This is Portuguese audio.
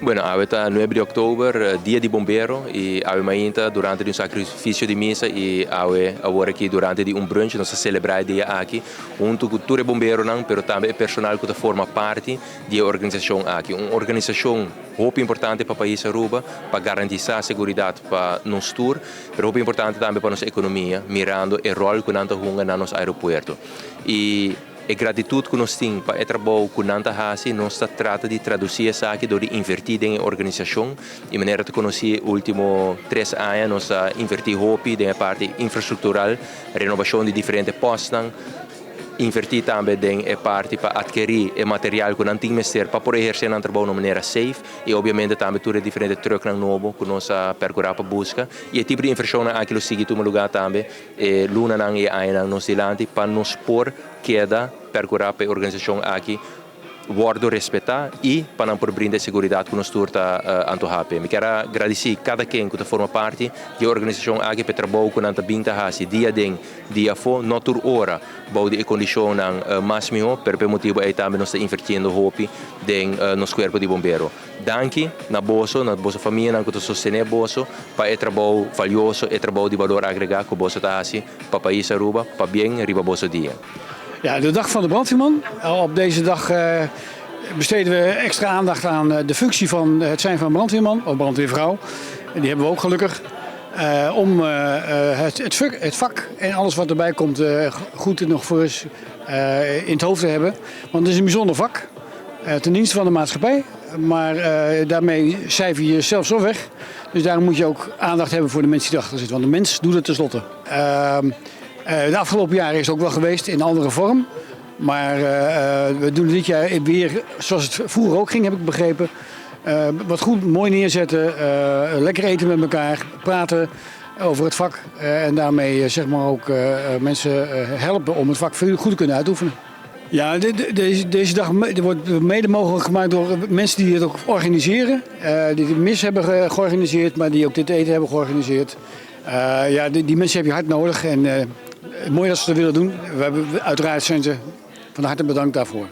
Bueno, ahorita 9 de octubre, Día de Bombero, e ainda durante um sacrifício de missa e agora aqui durante um brunch nós celebrar o dia aqui, junto com todo bombeiro não, pero também personal que forma parte da organização aqui, uma organização muito importante para o país Aruba, para garantir a segurança para nós tour, pero muito importante também para nossa economia, mirando o rol que nós temos no nosso aeroporto. E gratitude que nós temos para o trabalho que nós fazemos, nós tratamos de traduzir isso aqui, de invertir em organização. E maneira de conhecer os últimos 3 anos, nós invertimos muito na parte infraestrutural, renovação de diferentes postos, invertir também na parte para adquirir o material que nós temos para poder exercer o trabalho de maneira safe e, obviamente, também tudo diferente truque novo que nós percorremos para busca. E o tipo de inversão aqui lo sigue em lugar também, luna e aina nos dilante para nos pôr queda percorrer para a organização aqui guardo respeitar e para não brindar segurança que nós turta antohape. Me quero agradecer cada quem que forma parte da organização aqui para o trabalho que nós binta hasi dia den dia fo notur hora bau de condição máximo per motivo é também nós investindo hopi den nos corpo de bombeiro. Danke na bosso família que sostener bosso para o trabalho valioso e trabalho de valor agregado que bosso tá hasi para país Aruba para bem riba bosso dia. Ja, de dag van de brandweerman. Op deze dag besteden we extra aandacht aan de functie van het zijn van brandweerman of brandweervrouw. En die hebben we ook gelukkig. Om het vak en alles wat erbij komt goed en nog voor eens in het hoofd te hebben. Want het is een bijzonder vak. Ten dienste van de maatschappij. Maar daarmee cijfer je jezelf zo weg. Dus daarom moet je ook aandacht hebben voor de mensen die erachter zitten. Want de mens doet het tenslotte. De afgelopen jaren is het ook wel geweest in een andere vorm. Maar we doen dit jaar weer zoals het vroeger ook ging, heb ik begrepen. Wat goed, mooi neerzetten, lekker eten met elkaar, praten over het vak. En daarmee zeg maar ook mensen helpen om het vak goed te kunnen uitoefenen. Ja, deze dag wordt mede mogelijk gemaakt door mensen die het ook organiseren. Die de mis hebben georganiseerd, maar die ook dit eten hebben georganiseerd. Ja, die mensen heb je hard nodig en mooi dat ze dat willen doen. Uiteraard zijn ze van harte bedankt daarvoor.